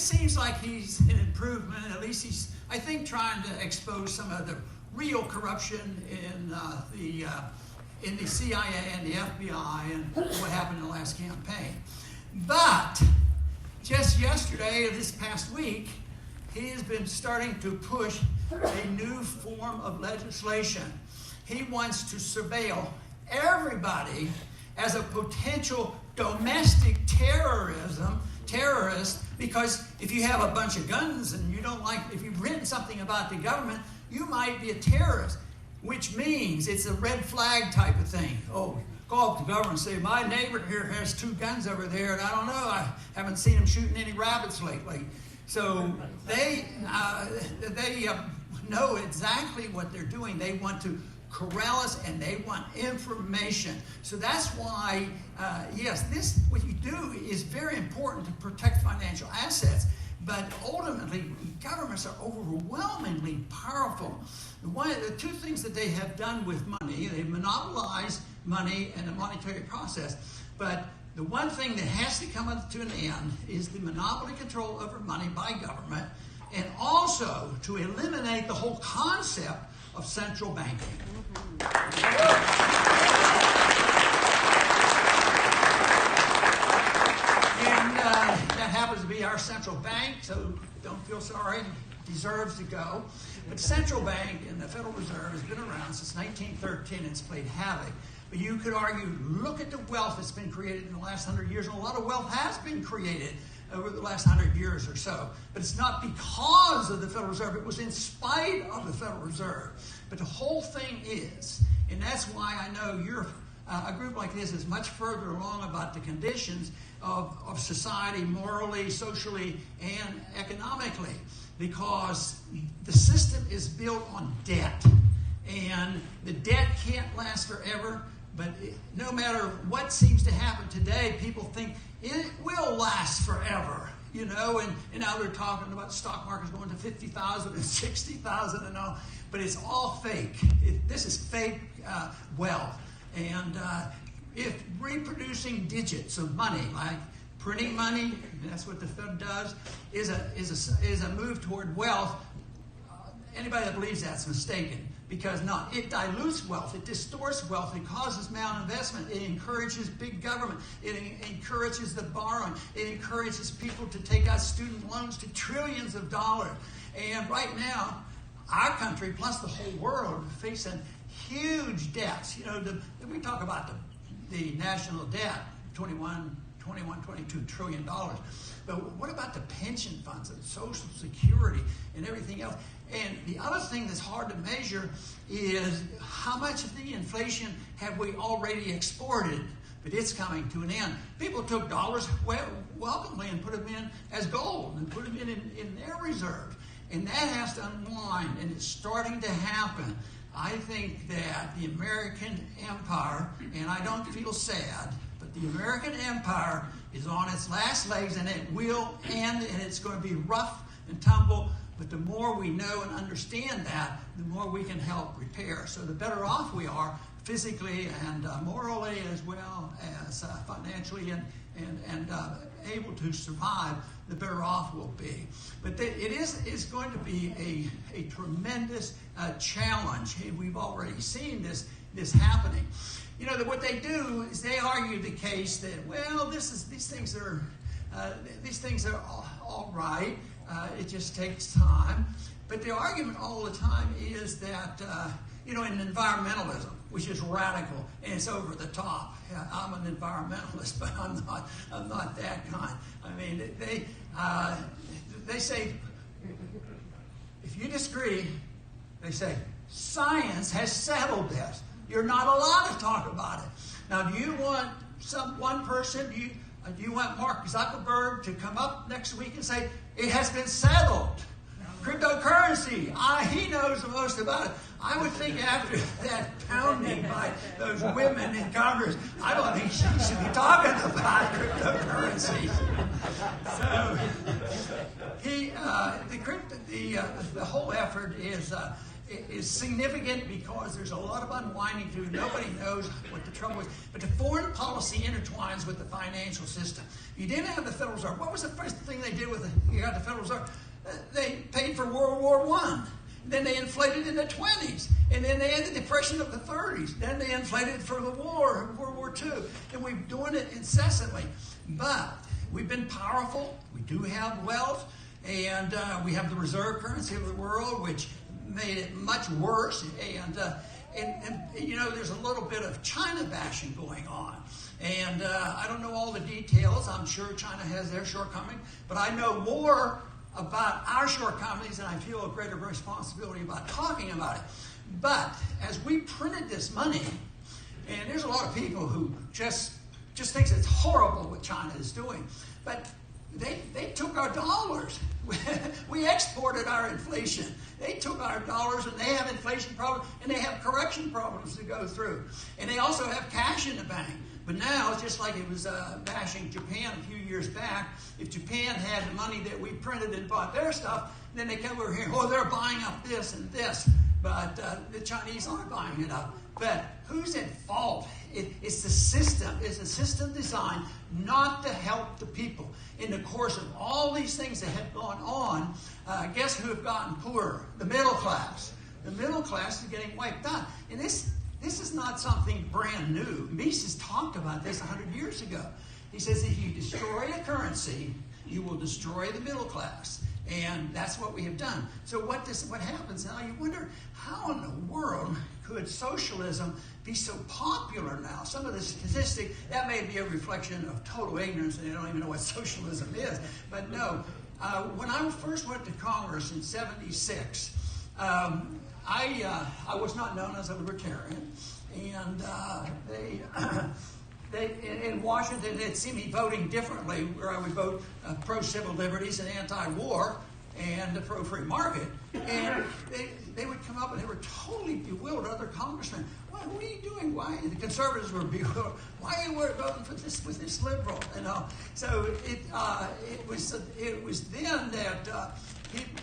seems like he's an improvement. At least he's, I think, trying to expose some of the real corruption in the CIA and the FBI and what happened in the last campaign. But just yesterday, or this past week, he has been starting to push a new form of legislation. He wants to surveil everybody as a potential domestic terrorist, because if you have a bunch of guns and you don't like, if you've written something about the government, you might be a terrorist, which means it's a red flag type of thing. Oh, call up the government and say, my neighbor here has 2 guns over there, and I don't know, I haven't seen him shooting any rabbits lately. So they know exactly what they're doing. They want to corral us, and they want information. So that's why, yes, this, what you do is very important to protect financial assets, but ultimately, governments are overwhelmingly powerful. The 2 things that they have done with money, they've monopolized money and the monetary process, but the one thing that has to come to an end is the monopoly control over money by government, and also to eliminate the whole concept of central banking. And that happens to be our central bank, so don't feel sorry, deserves to go. But the central bank and the Federal Reserve has been around since 1913, and it's played havoc. But you could argue, look at the wealth that's been created in the last 100 years, and a lot of wealth has been created over the last 100 years or so. But it's not because of the Federal Reserve, it was in spite of the Federal Reserve. But the whole thing is, and that's why I know you're, a group like this is much further along about the conditions of society, morally, socially, and economically, because the system is built on debt. And the debt can't last forever, but no matter what seems to happen today, people think it will last forever, you know, and now they're talking about stock markets going to 50,000 and 60,000 and all, but it's all fake. This is fake wealth. And if reproducing digits of money, like printing money, that's what the Fed does, is a move toward wealth, anybody that believes that's mistaken. Because no, it dilutes wealth, it distorts wealth, it causes malinvestment, it encourages big government, it encourages the borrowing, it encourages people to take out student loans to trillions of dollars. And right now, our country, plus the whole world, are facing huge debts. You know, we talk about the national debt, 22 trillion dollars. But what about the pension funds and Social Security and everything else? And the other thing that's hard to measure is how much of the inflation have we already exported, but it's coming to an end. People took dollars welcomely and put them in as gold and put them in their reserves. And that has to unwind, and it's starting to happen. I think that the American empire, and I don't feel sad, but the American empire is on its last legs, and it will end, and it's going to be rough and tumble. But the more we know and understand that, the more we can help repair. So the better off we are physically and morally, as well as financially and able to survive, the better off we'll be. But it is going to be a tremendous challenge. We've already seen this happening. You know, that what they do is they argue the case that, well, these things are all right. It just takes time. But the argument all the time is that, in environmentalism, which is radical and it's over the top. Yeah, I'm an environmentalist, but I'm not that kind. I mean, they say, if you disagree, they say, science has settled this. You're not allowed to talk about it. Now, do you want one person, do you want Mark Zuckerberg to come up next week and say, it has been settled? Cryptocurrency, he knows the most about it. I would think after that pounding by those women in Congress, I don't think she should be talking about cryptocurrency. So, the whole effort is is significant because there's a lot of unwinding to. Nobody knows what the trouble is. But the foreign policy intertwines with the financial system. You didn't have the Federal Reserve. What was the first thing they did with you got the Federal Reserve? They paid for World War I. Then they inflated in the 20s. And then they had the Depression of the 30s. Then they inflated for the war, World War II. And we've been doing it incessantly. But we've been powerful. We do have wealth. And we have the reserve currency of the world, which made it much worse. And you know, there's a little bit of China bashing going on. And I don't know all the details. I'm sure China has their shortcomings. But I know more about our shortcomings, and I feel a greater responsibility about talking about it. But as we printed this money, and there's a lot of people who just thinks it's horrible what China is doing, but they took our dollars. We exported our inflation. They took our dollars, and they have inflation problems, and they have correction problems to go through. And they also have cash in the bank. But now, just like it was bashing Japan a few years back, if Japan had the money that we printed and bought their stuff, then they come over here, oh, they're buying up this and this. But the Chinese aren't buying it up. But who's at fault? It's the system. It's a system designed not to help the people. In the course of all these things that have gone on, guess who have gotten poorer? The middle class. The middle class is getting wiped out. And this is not something brand new. Mises talked about this 100 years ago. He says if you destroy a currency, you will destroy the middle class. And that's what we have done. So what happens now? You wonder, how in the world could socialism be so popular now? Some of the statistics, that may be a reflection of total ignorance, and they don't even know what socialism is. But no, when I first went to Congress in '76, I was not known as a libertarian, and they in Washington, they'd see me voting differently, where I would vote pro-civil liberties and anti-war and pro-free market. And they would come up and they were totally bewildered, other congressmen. What are you doing? Why? The conservatives were bewildered. Why are you voting for this with this liberal? And so it was then that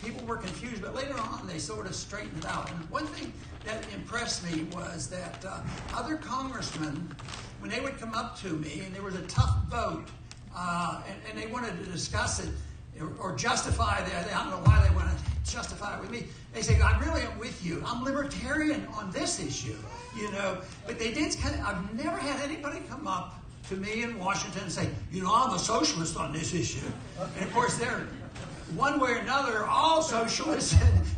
people were confused, but later on they sort of straightened it out. And one thing that impressed me was that other congressmen, when they would come up to me and there was a tough vote, and they wanted to discuss it or justify that, I don't know why they want to justify it with me. They say, I really am with you. I'm libertarian on this issue, you know. But they did I've never had anybody come up to me in Washington and say, you know, I'm a socialist on this issue. And of course, they're one way or another, all socialists,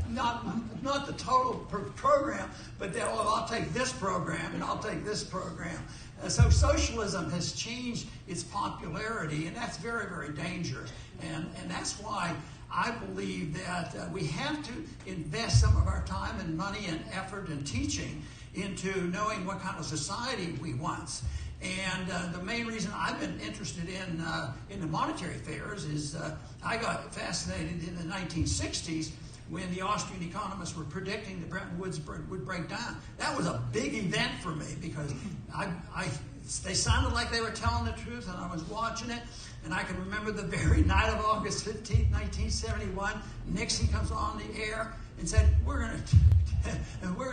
not the total program, but I'll take this program and I'll take this program. So socialism has changed its popularity, and that's very, very dangerous. And that's why I believe that we have to invest some of our time and money and effort and teaching into knowing what kind of society we want. And the main reason I've been interested in the monetary affairs is I got fascinated in the 1960s when the Austrian economists were predicting that Bretton Woods would break down. That was a big event for me because they sounded like they were telling the truth, and I was watching it. And I can remember the very night of August 15, 1971, Nixon comes on the air and said, we're going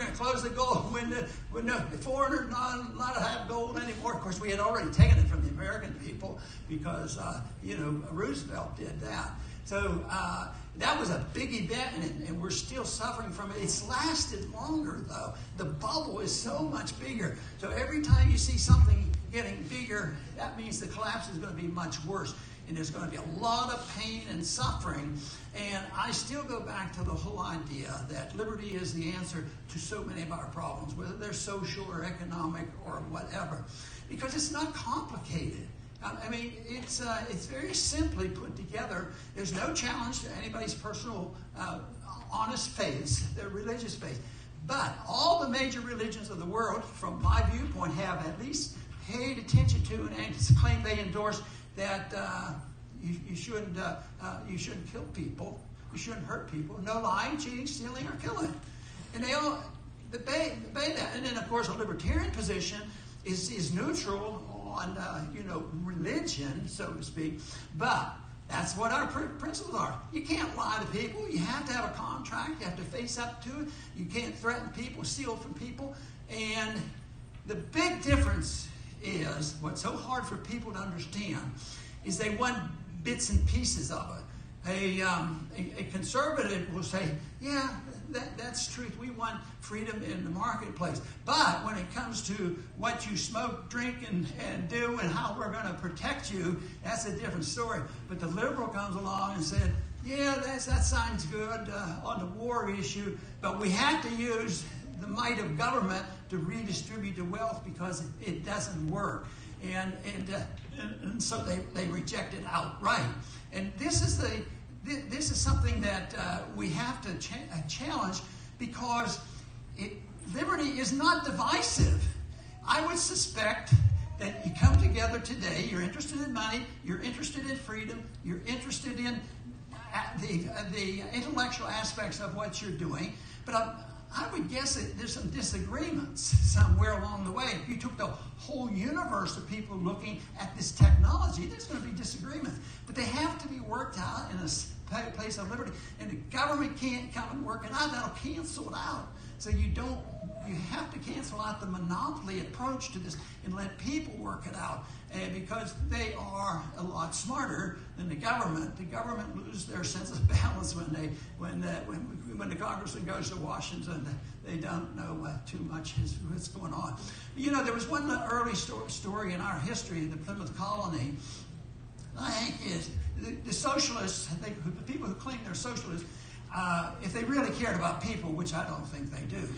to close the gold window. The foreigners not to have gold anymore. Of course, we had already taken it from the American people because, Roosevelt did that. So that was a big event, and we're still suffering from it. It's lasted longer, though. The bubble is so much bigger. So every time you see something getting bigger, that means the collapse is going to be much worse. And there's going to be a lot of pain and suffering. And I still go back to the whole idea that liberty is the answer to so many of our problems, whether they're social or economic or whatever, because it's not complicated. I mean, it's very simply put together. There's no challenge to anybody's personal, honest faith, their religious faith. But all the major religions of the world, from my viewpoint, have at least paid attention to and claim they endorse that you shouldn't kill people, you shouldn't hurt people, no lying, cheating, stealing, or killing, and they all debate that. And then, of course, a libertarian position is neutral on religion, so to speak, but That's what our principles are. You can't lie to people. You have to have a contract. You have to face up to it. You can't threaten people, steal from people. And the big difference is, what's so hard for people to understand, is they want bits and pieces of it. A conservative will say, yeah, that's truth. We want freedom in the marketplace. But when it comes to what you smoke, drink, and do, and how we're going to protect you, that's a different story. But the liberal comes along and said, yeah, that sounds good on the war issue, but we have to use the might of government to redistribute the wealth because it doesn't work. And so they reject it outright. And this is something that we have to challenge, because liberty is not divisive. I would suspect that you come together today, you're interested in money, you're interested in freedom, you're interested in the intellectual aspects of what you're doing, but I would guess that there's some disagreements somewhere along the way. If you took the whole universe of people looking at this technology, there's going to be disagreements. But they have to be worked out in a place of liberty. And the government can't come and work it out. That'll cancel it out. So you have to cancel out the monopoly approach to this and let people work it out. Because they are a lot smarter than the government. The government loses their sense of balance when the congressman goes to Washington. They don't know too much what's going on. You know, there was one early story in our history, the Plymouth Colony. I think is the socialists, the people who claim they're socialists, if they really cared about people, which I don't think they do,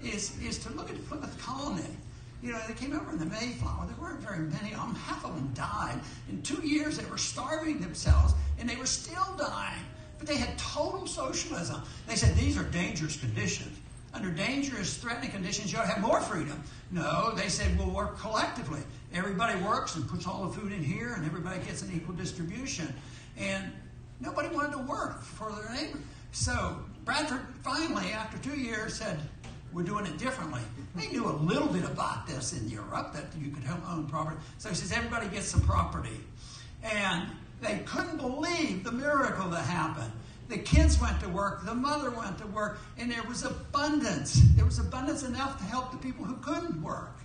is to look at the Plymouth Colony. You know, they came over in the Mayflower. There weren't very many of them. Half of them died. In 2 years, they were starving themselves, and they were still dying. But they had total socialism. They said, these are dangerous conditions. Under dangerous, threatening conditions, you ought to have more freedom. No, they said, we'll work collectively. Everybody works and puts all the food in here, and everybody gets an equal distribution. And nobody wanted to work for their neighbor. So Bradford finally, after 2 years, said, we're doing it differently. They knew a little bit about this in Europe, that you could own property. So he says, everybody gets some property. And they couldn't believe the miracle that happened. The kids went to work, the mother went to work, and there was abundance. There was abundance enough to help the people who couldn't work.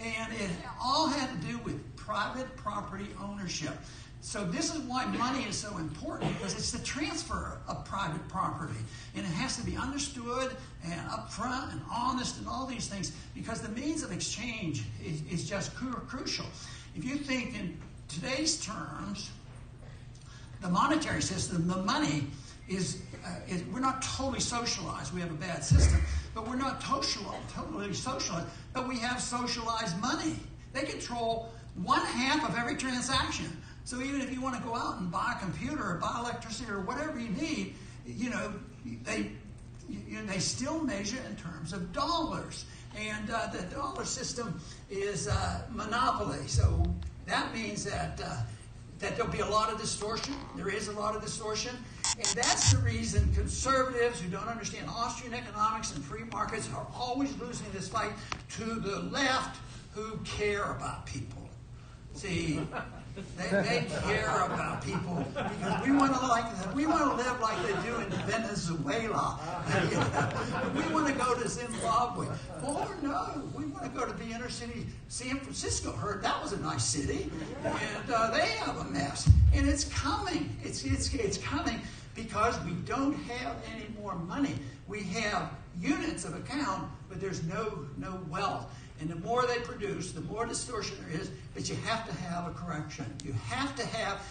And it all had to do with private property ownership. So this is why money is so important, because it's the transfer of private property. And it has to be understood and upfront and honest and all these things, because the means of exchange is just crucial. If you think in today's terms, the monetary system, the money, we're not totally socialized. We have a bad system, but we're not totally socialized. But we have socialized money. They control 1/2 of every transaction. So even if you want to go out and buy a computer or buy electricity or whatever you need, they still measure in terms of dollars. And the dollar system is monopoly. So that means that there'll be a lot of distortion. There is a lot of distortion. And that's the reason conservatives who don't understand Austrian economics and free markets are always losing this fight to the left, who care about people. See, they care about people because we want to live like they do in Venezuela. We want to go to Zimbabwe. Oh no, we want to go to the inner city. San Francisco, heard that was a nice city, and they have a mess. And it's coming. It's coming because we don't have any more money. We have units of account, but there's no wealth. And the more they produce, the more distortion there is, but you have to have a correction. You have to have,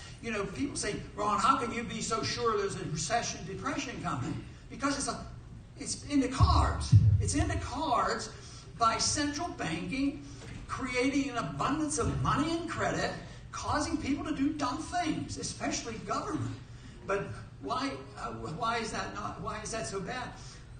people say, Ron, how can you be so sure there's a recession, depression coming? Because it's in the cards. It's in the cards by central banking, creating an abundance of money and credit, causing people to do dumb things, especially government. But why is that so bad?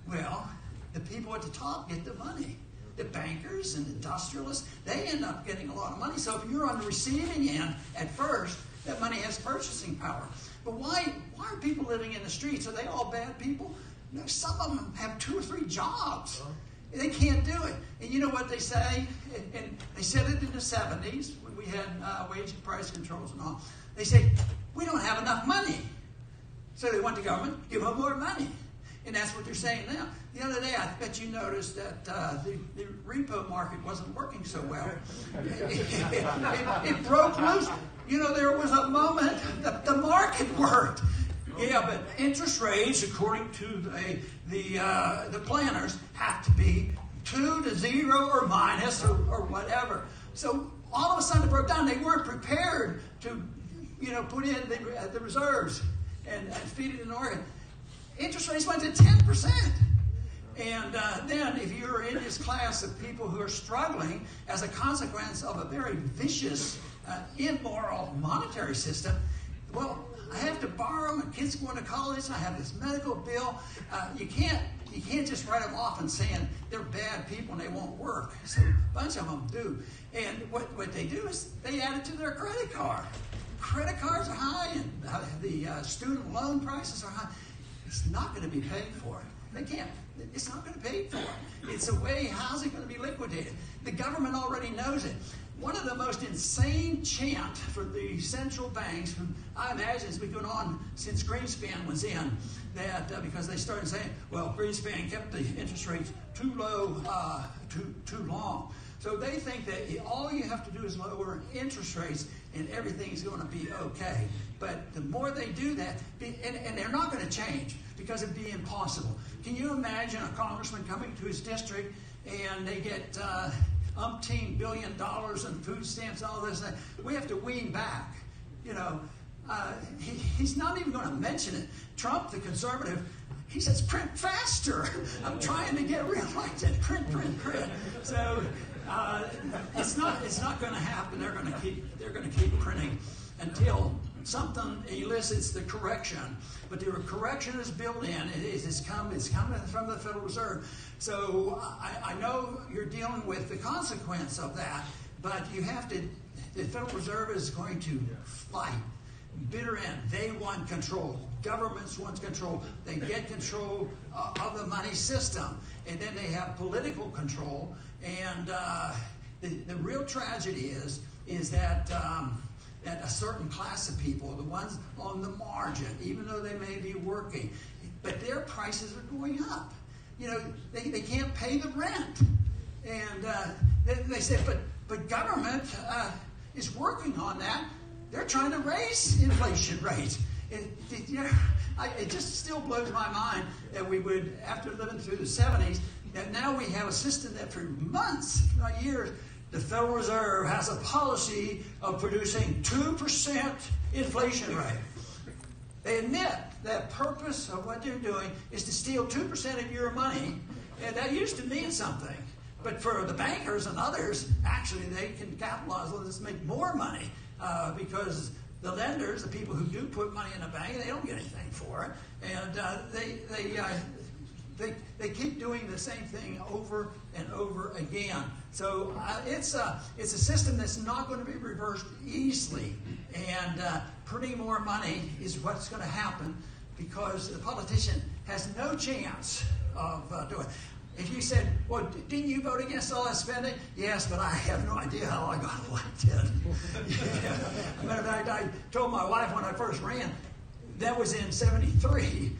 Well, the people at the top get the money. The bankers and industrialists, they end up getting a lot of money. So if you're on the receiving end at first, that money has purchasing power. But why are people living in the streets? Are they all bad people? No, some of them have 2 or 3 jobs. They can't do it. And you know what they say? And they said it in the 70s when we we had wage and price controls and all. They say, we don't have enough money. So they want the government to give them more money. And that's what they're saying now. The other day, I bet you noticed that the repo market wasn't working so well. It broke loose. You know, there was a moment the market worked. Yeah, but interest rates, according to the planners, have to be 2 to 0 or minus or whatever. So all of a sudden it broke down. They weren't prepared to, put in the reserves and feed it in Oregon. Interest rates went to 10%. And then if you're in this class of people who are struggling as a consequence of a very vicious, immoral monetary system, well, I have to borrow, my kid's going to college, I have this medical bill. You can't just write them off and saying they're bad people and they won't work. So a bunch of them do. And what they do is they add it to their credit card. Credit cards are high and the student loan prices are high. It's not going to be paid for. They can't. It's not going to be paid for. It's a way, how's it going to be liquidated? The government already knows it. One of the most insane chant for the central banks, I imagine it's been going on since Greenspan was in, that because they started saying, well, Greenspan kept the interest rates too low, too long. So they think that all you have to do is lower interest rates and everything's going to be okay. But the more they do that, and they're not going to change because it'd be impossible. Can you imagine a congressman coming to his district and they get umpteen $1 billion in food stamps, all this? We have to wean back. He's not even going to mention it. Trump, the conservative, he says, print faster. I'm trying to get reelected. Print. So it's not going to happen. They're going to keep printing until something elicits the correction. But the correction is built in. It's coming from the Federal Reserve. So I know you're dealing with the consequence of that, but you have to. The Federal Reserve is going to fight. Bitter end. They want control. Governments want control. They get control of the money system, and then they have political control. And the real tragedy is that that a certain class of people, the ones on the margin, even though they may be working, but their prices are going up. They can't pay the rent, and they say, but government is working on that. They're trying to raise inflation rates. It just still blows my mind that we would, after living through the 70s, that now we have a system that for months, if not years, the Federal Reserve has a policy of producing 2% inflation rate. They admit that purpose of what they're doing is to steal 2% of your money, and that used to mean something. But for the bankers and others, actually they can capitalize on this, make more money. Because the lenders, the people who do put money in the bank, they don't get anything for it, and they keep doing the same thing over and over again. So it's a system that's not going to be reversed easily, and printing more money is what's going to happen because the politician has no chance of doing it. If you said, well, didn't you vote against all that spending? Yes, but I have no idea how I got elected. As a matter of fact, I told my wife when I first ran, that was in 73.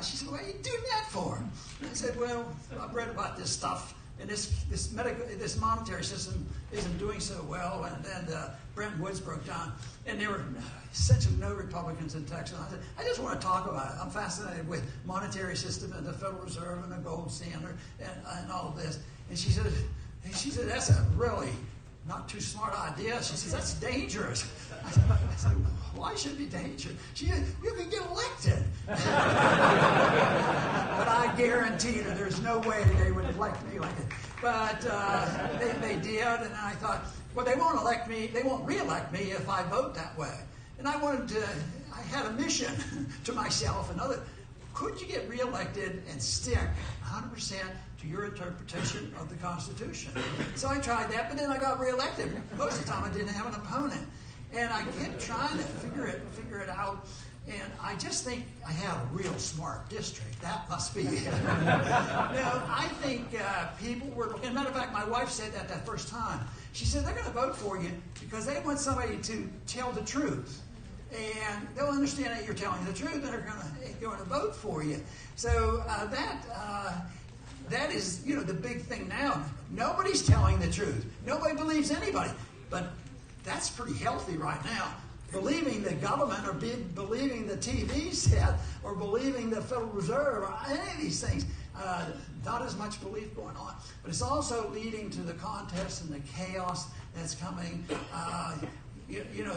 She said, what are you doing that for? And I said, well, I've read about this stuff, and this monetary system isn't doing so well, and then Bretton Woods broke down, and there were essentially no Republicans in Texas. I said, I just want to talk about it. I'm fascinated with monetary system and the Federal Reserve and the gold standard and all of this. And she said, that's a really not too smart idea. She says, that's dangerous. I said, why should it be dangerous? She said, you can get elected. But I guarantee that there's no way they would elect me like that. But they did, and I thought, well, they won't elect me, they won't re-elect me if I vote that way. And I had a mission to myself and others. Could you get reelected and stick 100% to your interpretation of the Constitution? So I tried that, but then I got reelected. Most of the time I didn't have an opponent. And I kept trying to figure it out. And I just think I have a real smart district. That must be it. I think people were, as a matter of fact, my wife said that first time. She said they're going to vote for you because they want somebody to tell the truth. And they'll understand that you're telling the truth, and they're going to vote for you. So that is, the big thing now. Nobody's telling the truth. Nobody believes anybody. But that's pretty healthy right now. Believing the government or believing the TV set or believing the Federal Reserve or any of these things. Not as much belief going on. But it's also leading to the contest and the chaos that's coming.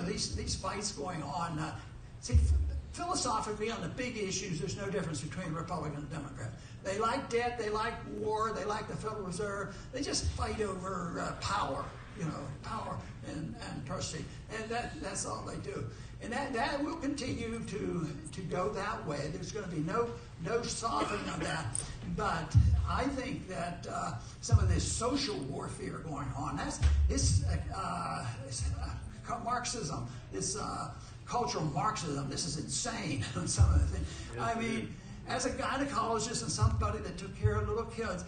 These fights going on. Philosophically on the big issues, there's no difference between Republican and Democrat. They like debt, they like war, they like the Federal Reserve. They just fight over power. Power and trustee. And that's all they do. And that will continue to go that way. There's going to be no softening of that. But I think that some of this social warfare going on, this Marxism, this cultural Marxism, this is insane on some of the things. I mean, as a gynecologist and somebody that took care of little kids,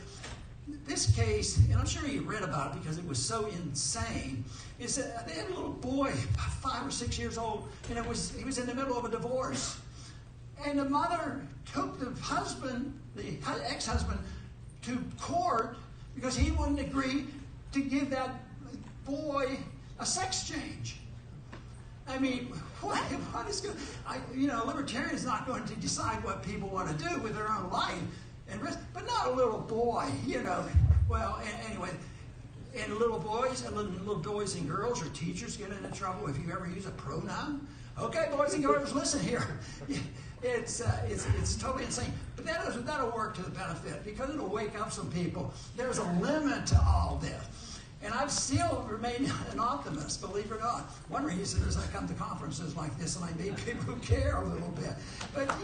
this case, and I'm sure you read about it because it was so insane, is that they had a little boy, 5 or 6 years old, and he was in the middle of a divorce. And the mother took the husband, the ex-husband, to court because he wouldn't agree to give that boy a sex change. I mean, what is going? Libertarians not going to decide what people want to do with their own life and risk, but not a little boy. Well, anyway, and little boys and girls or teachers get into trouble if you ever use a pronoun. Okay, boys and girls, listen here. It's totally insane. But that'll work to the benefit because it'll wake up some people. There's a limit to all this. And I've still remained an optimist, believe it or not. One reason is I come to conferences like this and I meet people who care a little bit. But, I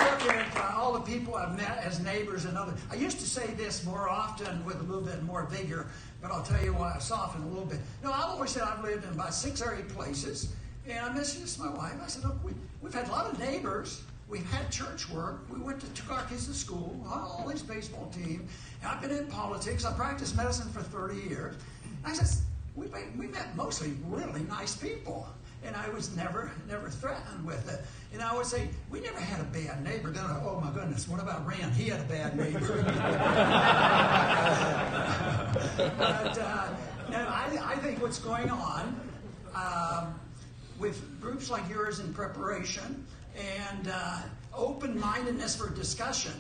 look at all the people I've met as neighbors and others. I used to say this more often with a little bit more vigor, but I'll tell you why I softened a little bit. No, I've always said I've lived in about 6 or 8 places. And I mentioned this to my wife. I said, look, we've had a lot of neighbors. We've had church work. We took our kids to school, all these baseball team. And I've been in politics. I practiced medicine for 30 years. And I said, we met mostly really nice people. And I was never threatened with it. And I would say, we never had a bad neighbor. Then oh my goodness, what about Rand? He had a bad neighbor. But I think what's going on with groups like yours in preparation and open-mindedness for discussion,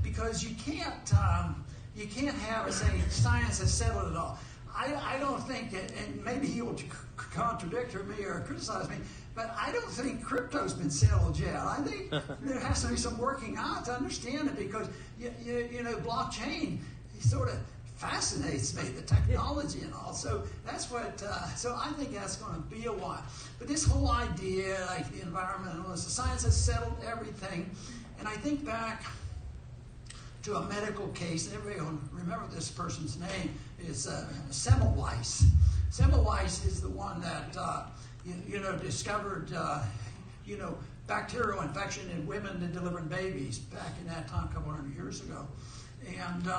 because you can't have a say science has settled it all. I don't think it, and maybe you'll contradict me or criticize me, but I don't think crypto's been settled yet. I think there has to be some working out to understand it, because blockchain sort of fascinates me, the technology and all. So that's what. So I think that's going to be a while. But this whole idea, like the environmentalists, the science has settled everything, and I think back to a medical case, and everybody will remember this person's name, is Semmelweis. Semmelweis is the one that discovered bacterial infection in women and delivering babies back in that time, a couple hundred years ago, and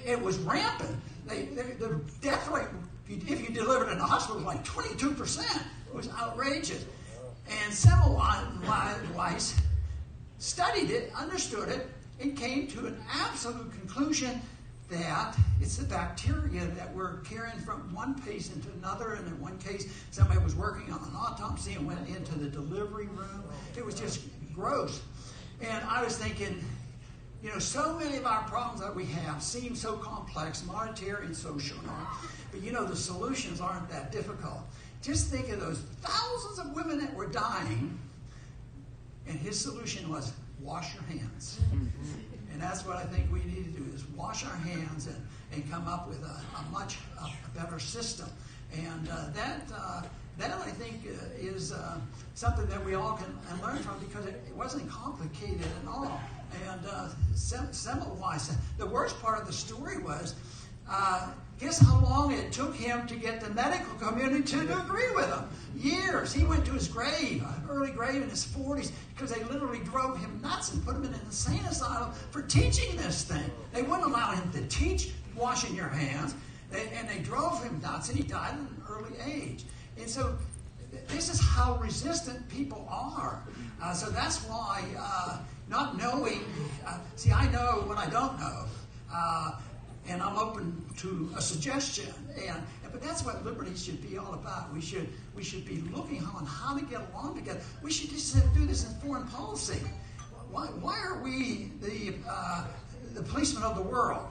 it was rampant. The death rate, if you delivered in a hospital, was like 22%. It was outrageous. And Semmelweis studied it, understood it, and came to an absolute conclusion that it's the bacteria that were carrying from one patient to another. And in one case, somebody was working on an autopsy and went into the delivery room. It was just gross. And I was thinking, so many of our problems that we have seem so complex, monetary and social and all. But the solutions aren't that difficult. Just think of those thousands of women that were dying, and his solution was wash your hands. And that's what I think we need to do, is wash our hands and come up with a much better system. And that I think is something that we all can learn from, because it wasn't complicated at all. And Semmelweis, the worst part of the story was, guess how long it took him to get the medical community to agree with him? Years. He went to his grave, early grave in his 40s, because they literally drove him nuts and put him in an insane asylum for teaching this thing. They wouldn't allow him to teach washing your hands, and they drove him nuts, and he died at an early age. And so this is how resistant people are. So that's why not knowing, see, I know what I don't know. And I'm open to a suggestion, but that's what liberty should be all about. We should be looking on how to get along together. We should just do this in foreign policy. Why are we the policemen of the world?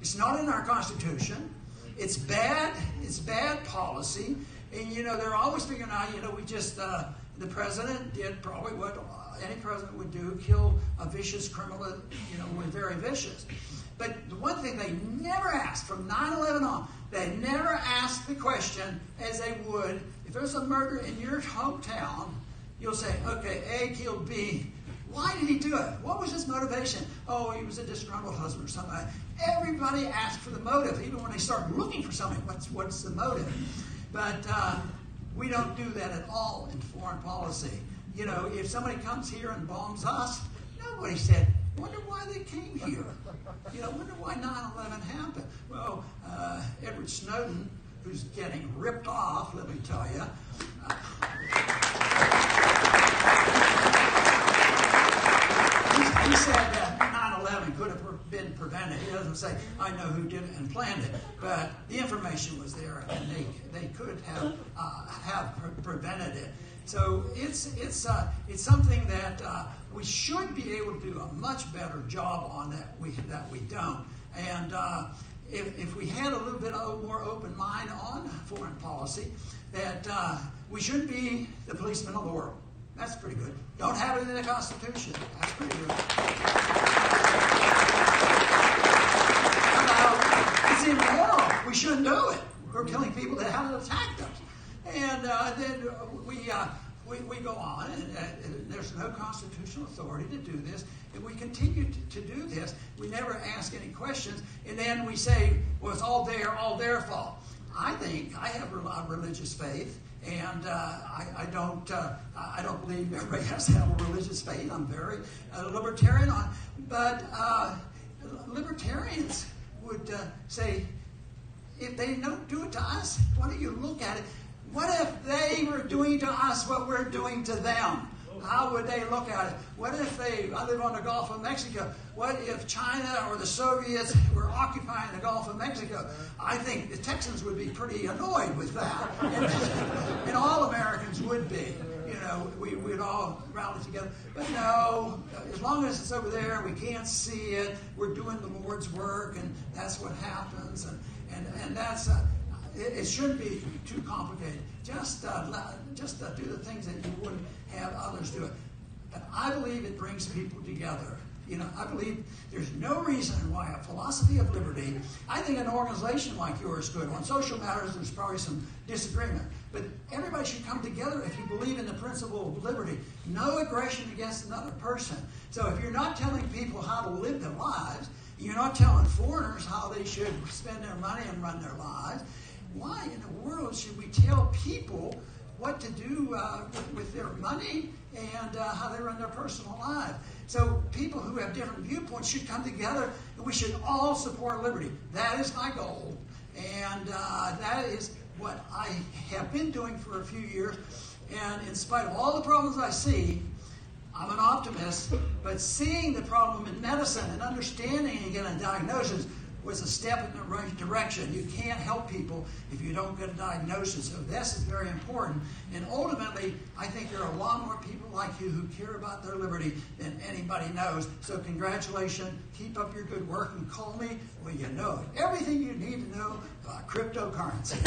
It's not in our Constitution. It's bad. It's bad policy, and they're always figuring out. We just the president did probably what any president would do: kill a vicious criminal. We're very vicious. But the one thing they never asked from 9/11 on, they never asked the question as they would, if there's a murder in your hometown, you'll say, okay, A killed B. Why did he do it? What was his motivation? Oh, he was a disgruntled husband or something. Everybody asked for the motive, even when they start looking for something. What's the motive? But we don't do that at all in foreign policy. If somebody comes here and bombs us, nobody said, wonder why they came here. Wonder why 9/11 happened. Well, Edward Snowden, who's getting ripped off, let me tell you. He said that 9/11 could have been prevented. He doesn't say, I know who did it and planned it, but the information was there, and they could have prevented it. So it's something that we should be able to do a much better job on that we don't. And if we had a little bit more open mind on foreign policy, that we shouldn't be the policemen of the world. That's pretty good. Don't have it in the Constitution. That's pretty good. It's immoral. We shouldn't do it. We're killing people that haven't attacked us. And then we go on, and there's no constitutional authority to do this, and we continue to do this. We never ask any questions, and then we say, well, it's all their fault. I think I have a religious faith, and I don't believe everybody has to have a religious faith. I'm very libertarian on, but libertarians would say, if they don't do it to us, why don't you look at it? What if they were doing to us what we're doing to them? How would they look at it? What if I live on the Gulf of Mexico. What if China or the Soviets were occupying the Gulf of Mexico? I think the Texans would be pretty annoyed with that. And all Americans would be. We'd all rally together. But no, as long as it's over there, we can't see it. We're doing the Lord's work, and that's what happens. And that's... It shouldn't be too complicated. Just do the things that you wouldn't have others do it. But I believe it brings people together. I believe there's no reason why a philosophy of liberty, I think an organization like yours could. On social matters, there's probably some disagreement. But everybody should come together if you believe in the principle of liberty. No aggression against another person. So if you're not telling people how to live their lives, you're not telling foreigners how they should spend their money and run their lives, why in the world should we tell people what to do with their money and how they run their personal lives? So people who have different viewpoints should come together, and we should all support liberty. That is my goal, and that is what I have been doing for a few years. And in spite of all the problems I see, I'm an optimist, but seeing the problem in medicine and understanding and getting a diagnosis was a step in the right direction. You can't help people if you don't get a diagnosis. So this is very important. And ultimately, I think there are a lot more people like you who care about their liberty than anybody knows. So congratulations. Keep up your good work and call me when you know everything you need to know about cryptocurrency.